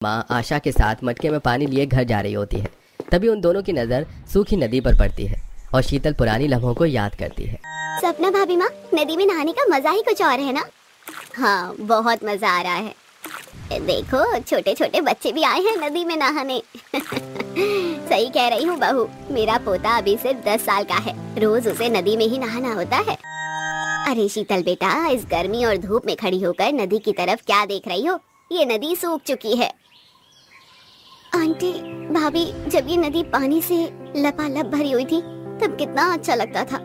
माँ आशा के साथ मटके में पानी लिए घर जा रही होती है। तभी उन दोनों की नज़र सूखी नदी पर पड़ती है और शीतल पुरानी लम्हों को याद करती है। सपना भाभी माँ, नदी में नहाने का मजा ही कुछ और है ना। हाँ, बहुत मजा आ रहा है। देखो, छोटे छोटे बच्चे भी आए हैं नदी में नहाने। सही कह रही हूँ बहू, मेरा पोता अभी सिर्फ 10 साल का है। रोज उसे नदी में ही नहाना होता है। अरे शीतल बेटा, इस गर्मी और धूप में खड़ी होकर नदी की तरफ क्या देख रही हो? ये नदी सूख चुकी है। आंटी, भाभी, जब ये नदी पानी से लबालब भरी हुई थी तब कितना अच्छा लगता था।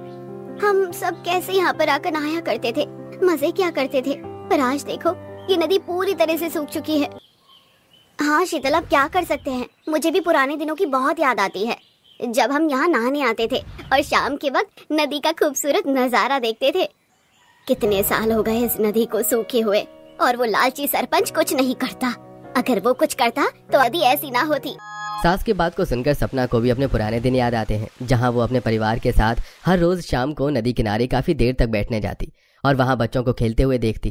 हम सब कैसे यहाँ पर आकर नहाया करते थे, मजे क्या करते थे। पर आज देखो, ये नदी पूरी तरह से सूख चुकी है। हाँ शीतल, अब क्या कर सकते हैं। मुझे भी पुराने दिनों की बहुत याद आती है, जब हम यहाँ नहाने आते थे और शाम के वक्त नदी का खूबसूरत नजारा देखते थे। कितने साल हो गए इस नदी को सूखे हुए, और वो लालची सरपंच कुछ नहीं करता। अगर वो कुछ करता तो नदी ऐसी ना होती। सास की बात को सुनकर सपना को भी अपने पुराने दिन याद आते हैं, जहाँ वो अपने परिवार के साथ हर रोज शाम को नदी किनारे काफी देर तक बैठने जाती और वहाँ बच्चों को खेलते हुए देखती।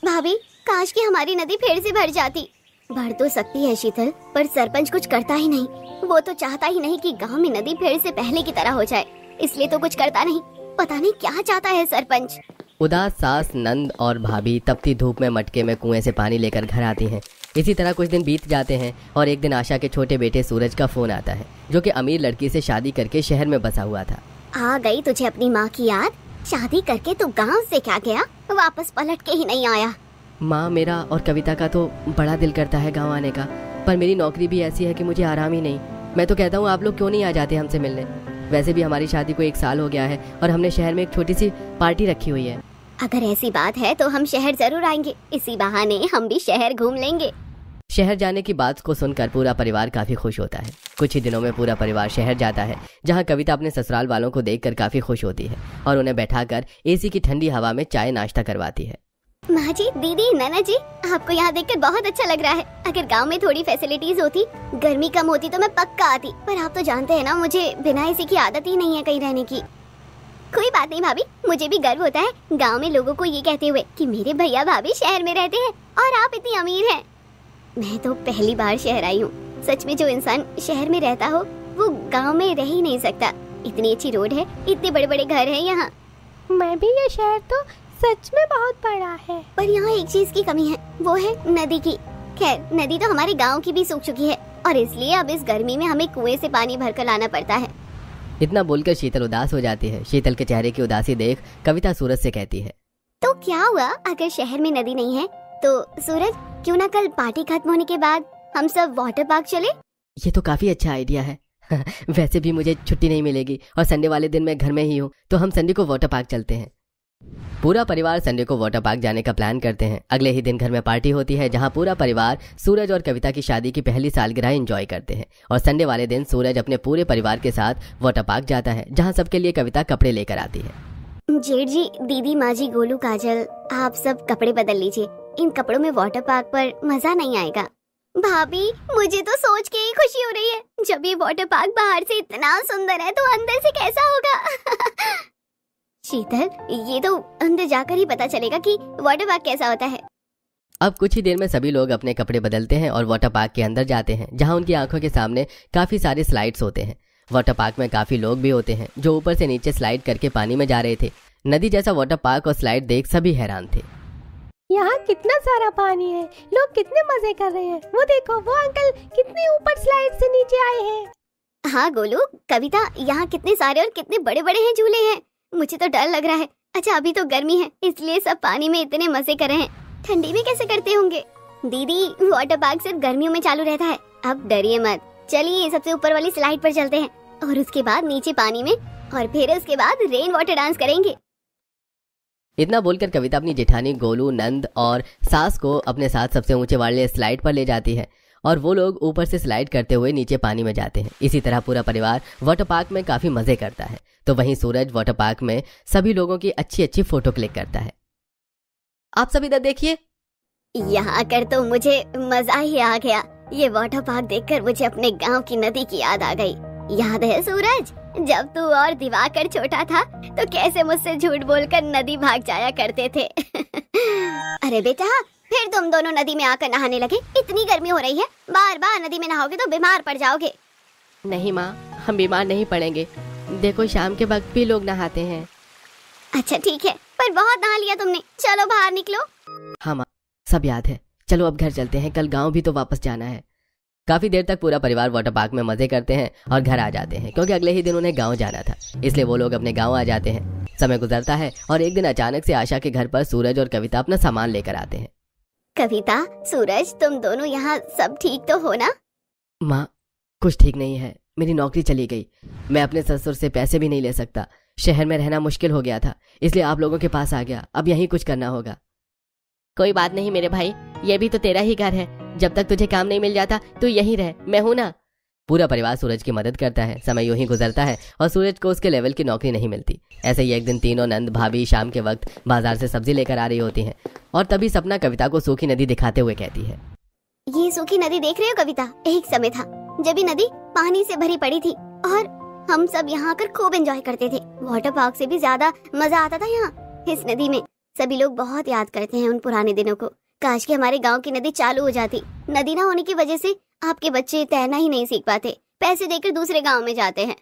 भाभी, काश कि हमारी नदी फिर से भर जाती। भर तो सकती है शीतल, पर सरपंच कुछ करता ही नहीं। वो तो चाहता ही नहीं कि गांव में नदी फिर से पहले की तरह हो जाए, इसलिए तो कुछ करता नहीं। पता नहीं क्या चाहता है सरपंच। उदास सास, नंद और भाभी तपती धूप में मटके में कुएं से पानी लेकर घर आती हैं। इसी तरह कुछ दिन बीत जाते हैं और एक दिन आशा के छोटे बेटे सूरज का फोन आता है, जो कि अमीर लड़की से शादी करके शहर में बसा हुआ था। आ गई तुझे अपनी माँ की याद? शादी करके तू गांव से क्या गया, वापस पलट के ही नहीं आया। माँ, मेरा और कविता का तो बड़ा दिल करता है गाँव आने का, पर मेरी नौकरी भी ऐसी है कि मुझे आराम ही नहीं। मैं तो कहता हूँ आप लोग क्यों नहीं आ जाते हमसे मिलने। वैसे भी हमारी शादी को 1 साल हो गया है और हमने शहर में एक छोटी सी पार्टी रखी हुई है। अगर ऐसी बात है तो हम शहर जरूर आएंगे। इसी बहाने हम भी शहर घूम लेंगे। शहर जाने की बात को सुनकर पूरा परिवार काफी खुश होता है। कुछ ही दिनों में पूरा परिवार शहर जाता है, जहां कविता अपने ससुराल वालों को देखकर काफी खुश होती है और उन्हें बैठाकर एसी की ठंडी हवा में चाय नाश्ता करवाती है। माँ जी, दीदी, नाना जी, आपको यहाँ देखकर बहुत अच्छा लग रहा है। अगर गांव में थोड़ी फैसिलिटीज होती, गर्मी कम होती तो मैं पक्का आती। पर आप तो जानते हैं ना, मुझे बिना एसी की आदत ही नहीं है कहीं रहने की। कोई बात नहीं भाभी, मुझे भी गर्व होता है गांव में लोगों को ये कहते हुए कि मेरे भैया भाभी शहर में रहते हैं और आप इतनी अमीर हैं। मैं तो पहली बार शहर आई हूँ। सच में जो इंसान शहर में रहता हो वो गांव में रह ही नहीं सकता। इतनी अच्छी रोड है, इतने बड़े बड़े घर हैं यहाँ। मैं भी, ये शहर तो सच में बहुत बड़ा है, पर यहाँ एक चीज की कमी है, वो है नदी की। खैर, नदी तो हमारे गाँव की भी सूख चुकी है और इसलिए अब इस गर्मी में हमें कुएं से पानी भर कर लाना पड़ता है। इतना बोलकर शीतल उदास हो जाती है। शीतल के चेहरे की उदासी देख कविता सूरज से कहती है, तो क्या हुआ अगर शहर में नदी नहीं है तो सूरज, क्यों ना कल पार्टी खत्म होने के बाद हम सब वाटर पार्क चले? ये तो काफी अच्छा आइडिया है। वैसे भी मुझे छुट्टी नहीं मिलेगी और संडे वाले दिन मैं घर में ही हूँ, तो हम संडे को वाटर पार्क चलते हैं। पूरा परिवार संडे को वाटर पार्क जाने का प्लान करते हैं। अगले ही दिन घर में पार्टी होती है, जहां पूरा परिवार सूरज और कविता की शादी की पहली सालगिरह एंजॉय करते हैं। और संडे वाले दिन सूरज अपने पूरे परिवार के साथ वाटर पार्क जाता है, जहां सबके लिए कविता कपड़े लेकर आती है। जेठ जी, दीदी, माँ जी, गोलू, काजल, आप सब कपड़े बदल लीजिए। इन कपड़ों में वाटर पार्क पर मजा नहीं आएगा। भाभी, मुझे तो सोच के ही खुशी हो रही है। जब ये वाटर पार्क बाहर से इतना सुंदर है तो अंदर से कैसा होगा? शीतल, ये तो अंदर जाकर ही पता चलेगा कि वाटर पार्क कैसा होता है। अब कुछ ही देर में सभी लोग अपने कपड़े बदलते हैं और वाटर पार्क के अंदर जाते हैं, जहां उनकी आंखों के सामने काफी सारे स्लाइड्स होते हैं। वाटर पार्क में काफी लोग भी होते हैं जो ऊपर से नीचे स्लाइड करके पानी में जा रहे थे। नदी जैसा वाटर पार्क और स्लाइड देख सभी हैरान थे। यहाँ कितना सारा पानी है, लोग कितने मजे कर रहे हैं। वो देखो, वो अंकल कितने ऊपर स्लाइड से नीचे आए हैं। हाँ गोलू, कविता, यहाँ कितने सारे और कितने बड़े बड़े हैं झूले हैं। मुझे तो डर लग रहा है। अच्छा, अभी तो गर्मी है इसलिए सब पानी में इतने मजे कर रहे हैं, ठंडी में कैसे करते होंगे? दीदी, वाटर पार्क सिर्फ गर्मियों में चालू रहता है, अब डरिए मत। चलिए सबसे ऊपर वाली स्लाइड पर चलते हैं और उसके बाद नीचे पानी में, और फिर उसके बाद रेन वाटर डांस करेंगे। इतना बोलकर कविता अपनी जेठानी गोलू, नंद और सास को अपने साथ सबसे ऊंचे वाले स्लाइड पर ले जाती है और वो लोग ऊपर से स्लाइड करते हुए नीचे पानी में जाते हैं। इसी तरह पूरा परिवार वाटर पार्क में काफी मजे करता है। तो वहीं सूरज वाटर पार्क में सभी लोगों की अच्छी अच्छी फोटो क्लिक करता है। आप सब इधर देखिए। यहाँ आकर तो मुझे मजा ही आ गया। ये वाटर पार्क देखकर मुझे अपने गांव की नदी की याद आ गई। याद है सूरज, जब तू और दिवाकर छोटा था तो कैसे मुझसे झूठ बोलकर नदी भाग जाया करते थे। अरे बेटा, फिर तुम दोनों नदी में आकर नहाने लगे। इतनी गर्मी हो रही है, बार बार नदी में नहाओगे तो बीमार पड़ जाओगे। नहीं माँ, हम बीमार नहीं पड़ेंगे। देखो शाम के वक्त भी लोग नहाते हैं। अच्छा ठीक है, पर बहुत नहा लिया तुमने, चलो बाहर निकलो। हाँ माँ, सब याद है। चलो अब घर चलते हैं, कल गांव भी तो वापस जाना है। काफी देर तक पूरा परिवार वाटर पार्क में मजे करते हैं और घर आ जाते हैं, क्योंकि अगले ही दिन उन्हें गांव जाना था, इसलिए वो लोग अपने गांव आ जाते हैं। समय गुजरता है और एक दिन अचानक से आशा के घर पर सूरज और कविता अपना सामान लेकर आते हैं। कविता, सूरज, तुम दोनों यहाँ सब ठीक तो हो ना? माँ, कुछ ठीक नहीं है। मेरी नौकरी चली गई। मैं अपने ससुर से पैसे भी नहीं ले सकता। शहर में रहना मुश्किल हो गया था, इसलिए आप लोगों के पास आ गया। अब यहीं कुछ करना होगा। कोई बात नहीं मेरे भाई, ये भी तो तेरा ही घर है। जब तक तुझे काम नहीं मिल जाता तू यहीं रह, मैं हूं ना। पूरा परिवार सूरज की मदद करता है। समय यूं ही गुजरता है और सूरज को उसके लेवल की नौकरी नहीं मिलती। ऐसे ही एक दिन तीनों नंद भाभी शाम के वक्त बाजार से सब्जी लेकर आ रही होती हैं और तभी सपना कविता को सूखी नदी दिखाते हुए कहती है, ये सूखी नदी देख रहे हो कविता? एक समय था जब ये नदी पानी से भरी पड़ी थी और हम सब यहाँ आकर खूब एंजॉय करते थे। वाटर पार्क से भी ज्यादा मजा आता था यहाँ इस नदी में। सभी लोग बहुत याद करते हैं उन पुराने दिनों को। काश कि हमारे गांव की नदी चालू हो जाती। नदी ना होने की वजह से आपके बच्चे तैरना ही नहीं सीख पाते, पैसे देकर दूसरे गांव में जाते हैं।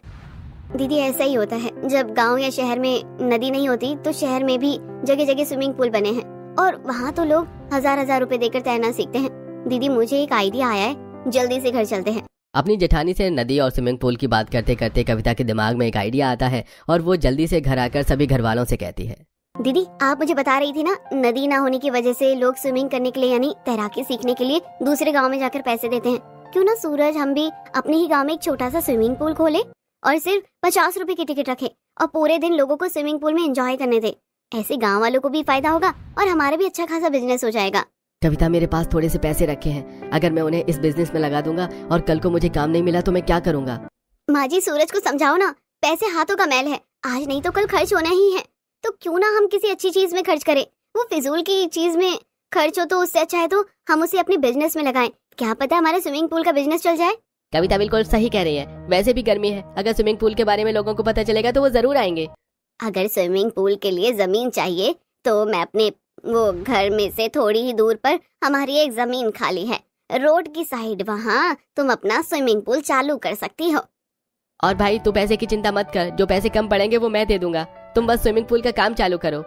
दीदी ऐसा ही होता है, जब गांव या शहर में नदी नहीं होती तो शहर में भी जगह जगह स्विमिंग पूल बने हैं और वहाँ तो लोग हजार रुपए देकर तैरना सीखते हैं। दीदी मुझे एक आइडिया आया है, जल्दी से घर चलते हैं। अपनी जेठानी से नदी और स्विमिंग पूल की बात करते करते कविता के दिमाग में एक आइडिया आता है और वो जल्दी से घर आकर सभी घर वालों से कहती है, दीदी आप मुझे बता रही थी ना, नदी ना होने की वजह से लोग स्विमिंग करने के लिए यानी तैराकी सीखने के लिए दूसरे गांव में जाकर पैसे देते हैं। क्यों ना सूरज हम भी अपने ही गांव में एक छोटा सा स्विमिंग पूल खोले और सिर्फ 50 रुपए की टिकट रखे और पूरे दिन लोगों को स्विमिंग पूल में एंजॉय करने दे। ऐसे गाँव वालों को भी फायदा होगा और हमारा भी अच्छा खासा बिजनेस हो जाएगा। कविता, मेरे पास थोड़े से पैसे रखे हैं, अगर मैं उन्हें इस बिजनेस में लगा दूंगा और कल को मुझे काम नहीं मिला तो मैं क्या करूंगा? माँ जी सूरज को समझाओ ना, पैसे हाथों का मैल है, आज नहीं तो कल खर्च होना ही है। तो क्यों ना हम किसी अच्छी चीज में खर्च करें। वो फिजूल की चीज में खर्च हो तो उससे अच्छा है तो हम उसे अपने बिजनेस में लगाएं। क्या पता हमारा स्विमिंग पूल का बिजनेस चल जाए। कविता बिल्कुल सही कह रही है। वैसे भी गर्मी है, अगर स्विमिंग पूल के बारे में लोगों को पता चलेगा तो वो जरूर आएंगे। अगर स्विमिंग पूल के लिए जमीन चाहिए तो मैं अपने वो घर में से थोड़ी ही दूर पर हमारी एक जमीन खाली है रोड की साइड, वहाँ तुम अपना स्विमिंग पूल चालू कर सकती हो। और भाई तू पैसे की चिंता मत कर, जो पैसे कम पड़ेंगे वो मैं दे दूंगा, तुम बस स्विमिंग पूल का काम चालू करो।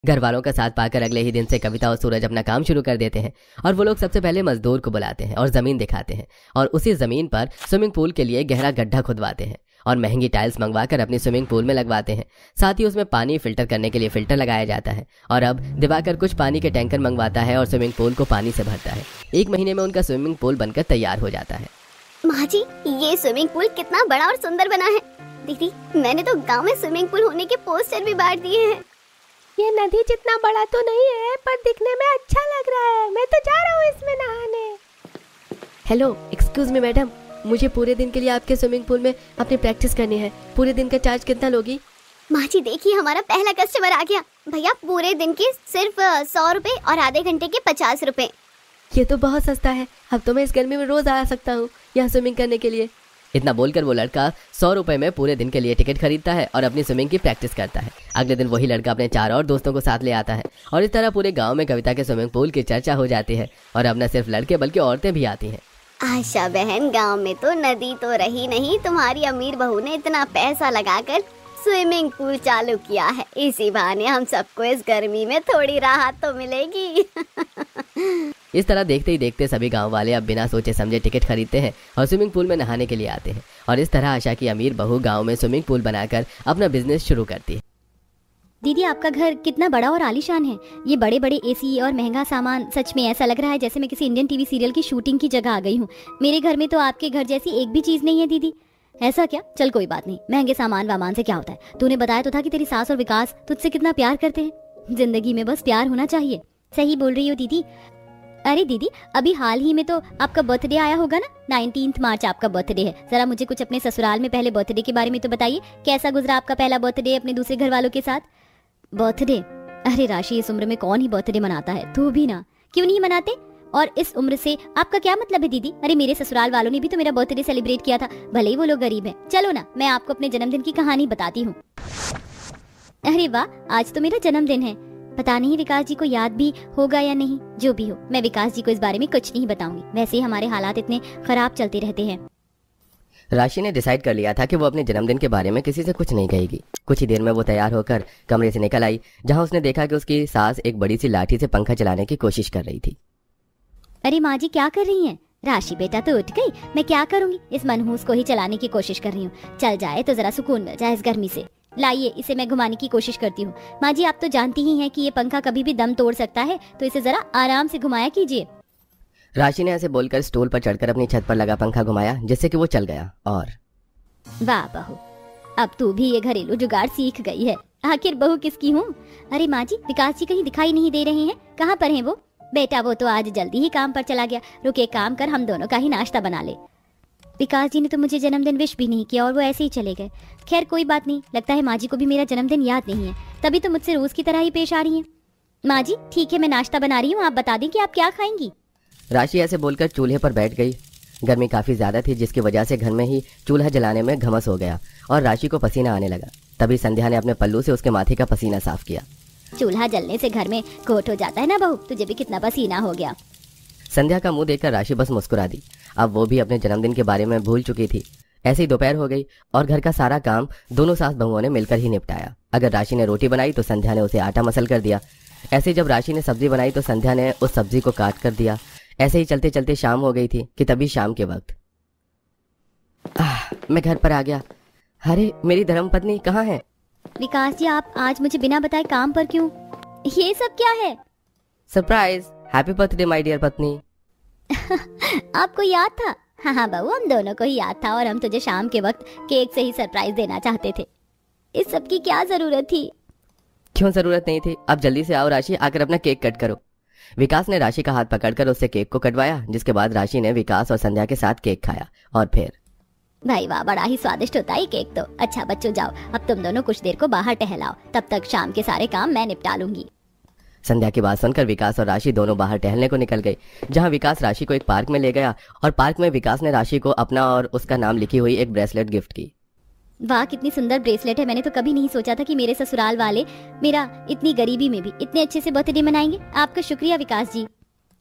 घर वालों का साथ पाकर अगले ही दिन से कविता और सूरज अपना काम शुरू कर देते हैं और वो लोग सबसे पहले मजदूर को बुलाते हैं और जमीन दिखाते हैं और उसी जमीन पर स्विमिंग पूल के लिए गहरा गड्ढा खुदवाते हैं और महंगी टाइल्स मंगवाकर अपनी स्विमिंग पूल में लगवाते हैं। साथ ही उसमें पानी फिल्टर करने के लिए फिल्टर लगाया जाता है और अब दिवाकर कुछ पानी के टैंकर मंगवाता है और स्विमिंग पूल को पानी से भरता है। 1 महीने में उनका स्विमिंग पूल बनकर तैयार हो जाता है। माँ जी ये स्विमिंग पूल कितना बड़ा और सुंदर बना है। दीदी मैंने तो गांव में स्विमिंग पूल होने के पोस्टर भी बांट दिए हैं। ये नदी जितना बड़ा तो नहीं है पर दिखने में अच्छा लग रहा है। मैं तो जा रहा हूँ इसमें नहाने। हेलो, एक्सक्यूज मी मैडम, मुझे पूरे दिन के लिए आपके स्विमिंग पूल में अपनी प्रैक्टिस करनी है। पूरे दिन का चार्ज कितना लोगी? माँ जी देखिए हमारा पहला कस्टमर आ गया। भैया पूरे दिन के सिर्फ 100 रुपए और आधे घंटे के 50 रुपए। ये तो बहुत सस्ता है। अब तो मैं इस गर्मी में रोज आ सकता हूँ यहाँ स्विमिंग करने के लिए। इतना बोलकर वो लड़का 100 रुपए में पूरे दिन के लिए टिकट खरीदता है और अपनी स्विमिंग की प्रैक्टिस करता है। अगले दिन वही लड़का अपने 4 और दोस्तों को साथ ले आता है और इस तरह पूरे गांव में कविता के स्विमिंग पूल की चर्चा हो जाती है और अब न सिर्फ लड़के बल्कि औरतें भी आती हैं। आशा बहन गांव में तो नदी तो रही नहीं, तुम्हारी अमीर बहू ने इतना पैसा लगाकर स्विमिंग पूल चालू किया है। इसी बहाने हम सबको इस गर्मी में थोड़ी राहत तो मिलेगी। इस तरह देखते ही देखते सभी गांव वाले अब बिना सोचे समझे टिकट खरीदते हैं और स्विमिंग पूल में नहाने के लिए आते हैं और इस तरह आशा की अमीर बहू गांव में स्विमिंग पूल बनाकर अपना बिजनेस शुरू करती है। दीदी आपका घर कितना बड़ा और आलीशान है। ये बड़े बड़े एसी और महंगा सामान, सच में ऐसा लग रहा है जैसे मैं किसी इंडियन टीवी सीरियल की शूटिंग की जगह आ गई हूँ। मेरे घर में तो आपके घर जैसी एक भी चीज नहीं है दीदी। ऐसा क्या? चल कोई बात नहीं, महंगे सामान वामान से क्या होता है। तूने बताया तो था कि तेरी सास और विकास तुझसे कितना प्यार करते हैं। जिंदगी में बस प्यार होना चाहिए। सही बोल रही हो दीदी। अरे दीदी अभी हाल ही में तो आपका बर्थडे आया होगा ना, 19 मार्च आपका बर्थडे है। जरा मुझे कुछ अपने ससुराल में पहले बर्थडे के बारे में तो बताइए। कैसा गुजरा आपका पहला बर्थडे अपने दूसरे घर वालों के साथ? बर्थडे? अरे राशि इस उम्र में कौन ही बर्थडे मनाता है, तू भी ना। क्यों नहीं मनाते? और इस उम्र से आपका क्या मतलब है दीदी? अरे मेरे ससुराल वालों ने भी तो मेरा बर्थडे सेलिब्रेट किया था, भले ही वो लोग गरीब हैं। चलो ना मैं आपको अपने जन्मदिन की कहानी बताती हूँ। अरे वाह आज तो मेरा जन्मदिन है। पता नहीं विकास जी को याद भी होगा या नहीं। जो भी हो, मैं विकास जी को इस बारे में कुछ नहीं बताऊंगी। वैसे ही हमारे हालात इतने खराब चलते रहते हैं। राशि ने डिसाइड कर लिया था कि वो अपने जन्मदिन के बारे में किसी से कुछ नहीं कहेगी। कुछ ही देर में वो तैयार होकर कमरे से निकल आई, जहां उसने देखा कि उसकी सास एक बड़ी सी लाठी से पंखा चलाने की कोशिश कर रही थी। अरे माँ जी क्या कर रही हैं? राशि बेटा तो उठ गई, मैं क्या करूंगी? इस मनहूस को ही चलाने की कोशिश कर रही हूँ। चल जाए तो जरा सुकून मिल जाए इस गर्मी से। लाइए, इसे मैं घुमाने की कोशिश करती हूँ। माँ जी आप तो जानती ही हैं कि ये पंखा कभी भी दम तोड़ सकता है, तो इसे जरा आराम से घुमाया कीजिए। राशि ने ऐसे बोलकर स्टूल पर चढ़कर अपनी छत पर लगा पंखा घुमाया, जिससे कि वो चल गया। और वाह बहू, अब तू भी ये घरेलू जुगाड़ सीख गई है। आखिर बहू किसकी हूँ? अरे माँ जी, विकास जी कहीं दिखाई नहीं दे रहे हैं। कहाँ पर हैं वो? बेटा वो तो आज जल्दी ही काम पर चला गया। रुक, एक काम कर, हम दोनों का ही नाश्ता बना ले। विकास जी ने तो मुझे जन्मदिन विश भी नहीं किया और वो ऐसे ही चले गए। खैर कोई बात नहीं, लगता है माँ जी को भी मेरा जन्मदिन याद नहीं है, तभी तो मुझसे रोज की तरह ही पेश आ रही हैं। माँ जी ठीक है, मैं नाश्ता बना रही हूँ, आप बता दें कि आप क्या खाएंगी। राशि ऐसे बोलकर चूल्हे पर बैठ गई। गर्मी काफी ज्यादा थी, जिसकी वजह से घर में ही चूल्हा जलाने में घमस हो गया और राशि को पसीना आने लगा। तभी संध्या ने अपने पल्लू से उसके माथे का पसीना साफ किया। चूल्हा जलने से घर में कोट हो जाता है ना बहू, तुझे भी कितना पसीना हो गया। संध्या का मुंह देखकर राशि बस मुस्कुरा दी। अब वो भी अपने जन्मदिन के बारे में भूल चुकी थी। ऐसे ही दोपहर हो गई और घर का सारा काम दोनों सास बहुओं ने मिलकर ही निपटाया। अगर राशि ने रोटी बनाई तो संध्या ने उसे आटा मसल कर दिया। ऐसे ही जब राशि ने सब्जी बनाई तो संध्या ने उस सब्जी को काट कर दिया। ऐसे ही चलते चलते शाम हो गई थी कि तभी शाम के वक्त मैं घर पर आ गया। अरे मेरी धर्मपत्नी कहाँ है? विकास जी आप आज मुझे बिना बताए काम पर क्यों? ये सब क्या है? Surprise, happy birthday my dear पत्नी। आपको याद था? हाँ बहू, हम दोनों को ही याद था और हम तुझे शाम के वक्त केक से ही सरप्राइज देना चाहते थे। इस सब की क्या जरूरत थी? क्यों जरूरत नहीं थी? अब जल्दी से आओ राशि, आकर अपना केक कट करो। विकास ने राशि का हाथ पकड़कर उससे केक को कटवाया, जिसके बाद राशि ने विकास और संध्या के साथ केक खाया और फिर भाई वाह, बड़ा ही स्वादिष्ट होता है केक तो। अच्छा बच्चों जाओ, अब तुम दोनों कुछ देर को बाहर टहलाओ, तब तक शाम के सारे काम मैं निपटा लूंगी। संध्या की बात सुनकर विकास और राशि दोनों बाहर टहलने को निकल गए, जहां विकास राशि को एक पार्क में ले गया और पार्क में विकास ने राशि को अपना और उसका नाम लिखी हुई एक ब्रेसलेट गिफ्ट की। वाह कितनी सुंदर ब्रेसलेट है। मैंने तो कभी नहीं सोचा था कि मेरे ससुराल वाले मेरा इतनी गरीबी में भी इतने अच्छे से बर्थडे मनाएंगे। आपका शुक्रिया विकास जी।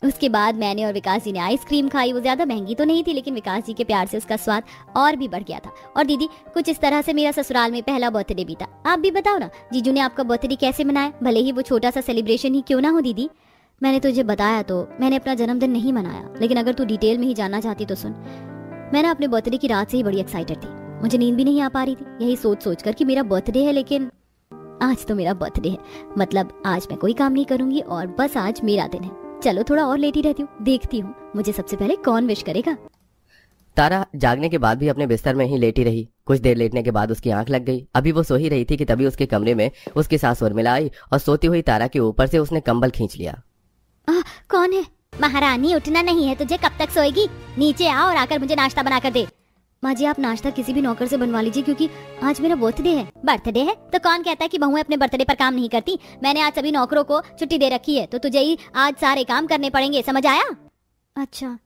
उसके बाद मैंने और विकास जी ने आइसक्रीम खाई। वो ज्यादा महंगी तो नहीं थी, लेकिन विकास जी के प्यार से उसका स्वाद और भी बढ़ गया था। और दीदी, कुछ इस तरह से मेरा ससुराल में पहला बर्थडे बीता। आप भी बताओ ना, जीजू ने आपका बर्थडे कैसे मनाया? भले ही वो छोटा सा सेलिब्रेशन ही क्यों ना हो। दीदी मैंने तुझे बताया तो मैंने अपना जन्मदिन नहीं मनाया, लेकिन अगर तू डिटेल में ही जानना चाहती तो सुन। मैं ना अपने बर्थडे की रात से ही बड़ी एक्साइटेड थी। मुझे नींद भी नहीं आ पा रही थी, यही सोच सोच कर कि मेरा बर्थडे है। लेकिन आज तो मेरा बर्थडे है, मतलब आज मैं कोई काम नहीं करूंगी और बस आज मेरा दिन है। चलो थोड़ा और लेटी रहती हूँ, देखती हूँ मुझे सबसे पहले कौन विश करेगा। तारा जागने के बाद भी अपने बिस्तर में ही लेटी रही। कुछ देर लेटने के बाद उसकी आंख लग गई। अभी वो सो ही रही थी कि तभी उसके कमरे में उसकी सास उर्मिला आई और सोती हुई तारा के ऊपर से उसने कंबल खींच लिया। कौन है? महारानी उठना नहीं है तुझे, कब तक सोएगी? नीचे आओ और आकर मुझे नाश्ता बना कर दे। माँ जी आप नाश्ता किसी भी नौकर से बनवा लीजिए, क्योंकि आज मेरा बर्थडे है। बर्थडे है तो कौन कहता है कि बहुएं अपने बर्थडे पर काम नहीं करती? मैंने आज सभी नौकरों को छुट्टी दे रखी है, तो तुझे ही आज सारे काम करने पड़ेंगे, समझ आया? अच्छा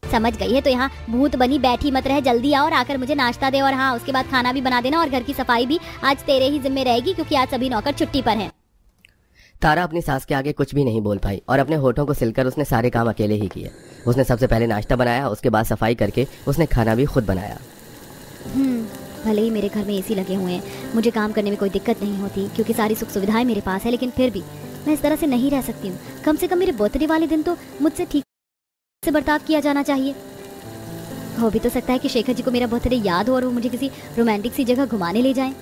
समझ गई है तो यहाँ भूत बनी बैठी मत रह, जल्दी आओ और आकर मुझे नाश्ता दे। और हाँ, उसके बाद खाना भी बना देना और घर की सफाई भी आज तेरे ही जिम्मे रहेगी, क्योंकि आज सभी नौकर छुट्टी पर हैं। तारा अपनी सास के आगे कुछ भी नहीं बोल पाई और अपने होठों को सिलकर उसने सारे काम अकेले ही किए। उसने सबसे पहले नाश्ता बनाया, उसके बाद सफाई करके उसने खाना भी खुद बनाया। भले ही मेरे घर में एसी लगे हुए हैं, मुझे काम करने में कोई दिक्कत नहीं होती क्योंकि सारी सुख सुविधाएं मेरे पास है, लेकिन फिर भी मैं इस तरह से नहीं रह सकती हूँ। कम से कम मेरे बर्थडे वाले दिन तो मुझसे ठीक से बर्ताव किया जाना चाहिए। हो भी तो सकता है कि शेखर जी को मेरा बर्थडे याद हो और वो मुझे किसी रोमांटिक सी जगह घुमाने ले जाएं।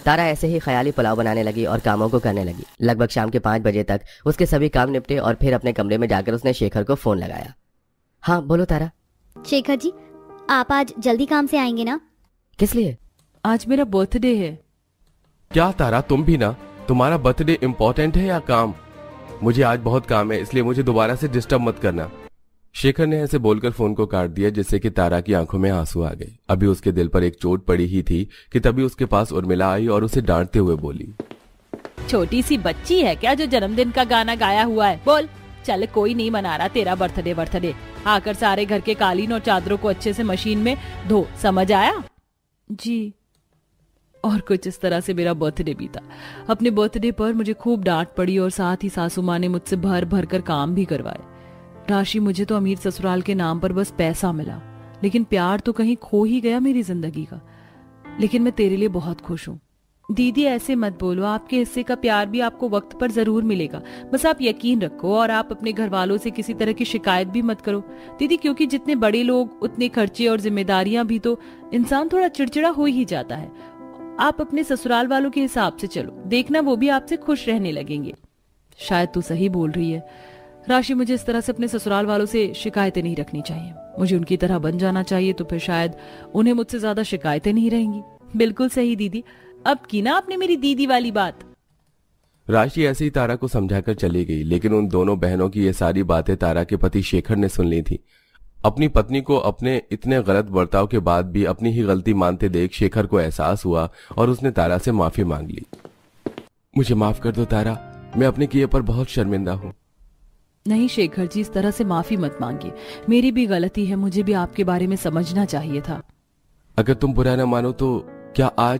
तारा ऐसे ही ख्याली पुलाव बनाने लगी और कामों को करने लगी। लगभग शाम के 5 बजे तक उसके सभी काम निपटे और फिर अपने कमरे में जाकर उसने शेखर को फोन लगाया। हाँ बोलो तारा। शेखर जी आप आज जल्दी काम से आएंगे ना? किस लिए? आज मेरा बर्थडे है। क्या तारा, तुम भी ना? तुम्हारा बर्थडे इम्पोर्टेंट है या काम? मुझे आज बहुत काम है, इसलिए मुझे दोबारा से डिस्टर्ब मत करना। शेखर ने ऐसे बोलकर फोन को काट दिया, जिससे कि तारा की आंखों में आंसू आ गए। अभी उसके दिल पर एक चोट पड़ी ही थी कि तभी उसके पास उर्मिला आई और उसे डांटते हुए बोली, छोटी सी बच्ची है क्या जो जन्मदिन का गाना गाया हुआ है? बोल। चल कोई नहीं मना रहा तेरा बर्थडे। आकर सारे घर के कालीन और चादरों को अच्छे से मशीन में धो, समझ आया? जी। और कुछ इस तरह से मेरा बर्थडे बीता। अपने बर्थडे पर मुझे खूब डांट पड़ी और साथ ही सासू माँ ने मुझसे भर भर कर काम भी करवाए। राशि, मुझे तो अमीर ससुराल के नाम पर बस पैसा मिला, लेकिन प्यार तो कहीं खो ही गया मेरी जिंदगी का। लेकिन मैं तेरे लिए बहुत खुश हूँ। दीदी ऐसे मत बोलो, आपके हिस्से का प्यार भी आपको वक्त पर जरूर मिलेगा। बस आप यकीन रखो और आप अपने घर वालों से किसी तरह की शिकायत भी मत करो दीदी, क्योंकि जितने बड़े लोग उतने खर्चे और जिम्मेदारियां भी, तो इंसान थोड़ा चिड़चिड़ा हो ही जाता है। आप अपने ससुराल वालों के हिसाब से चलो, देखना वो भी आपसे खुश रहने लगेंगे। शायद तू सही बोल रही है राशि, मुझे इस तरह से अपने ससुराल वालों से शिकायतें नहीं रखनी चाहिए। मुझे उनकी तरह बन जाना चाहिए, तो फिर शायद उन्हें मुझसे ज्यादा शिकायतें नहीं रहेंगी। बिल्कुल सही दीदी, अब की ना आपने मेरी दीदी वाली बात। राशि ऐसे ही तारा को समझाकर चली गई, लेकिन उन दोनों बहनों की ये सारी बातें तारा के पति शेखर ने सुन ली थी। अपनी पत्नी को अपने इतने गलत बर्ताव के बाद भी अपनी ही गलती मानते देख शेखर को एहसास हुआ और उसने तारा से माफी मांग ली। मुझे माफ कर दो तारा, मैं अपने किए पर बहुत शर्मिंदा हूँ। नहीं शेखर जी, इस तरह से माफी मत मांगिए, मेरी भी गलती है, मुझे भी आपके बारे में समझना चाहिए था। अगर तुम बुरा न मानो तो क्या आज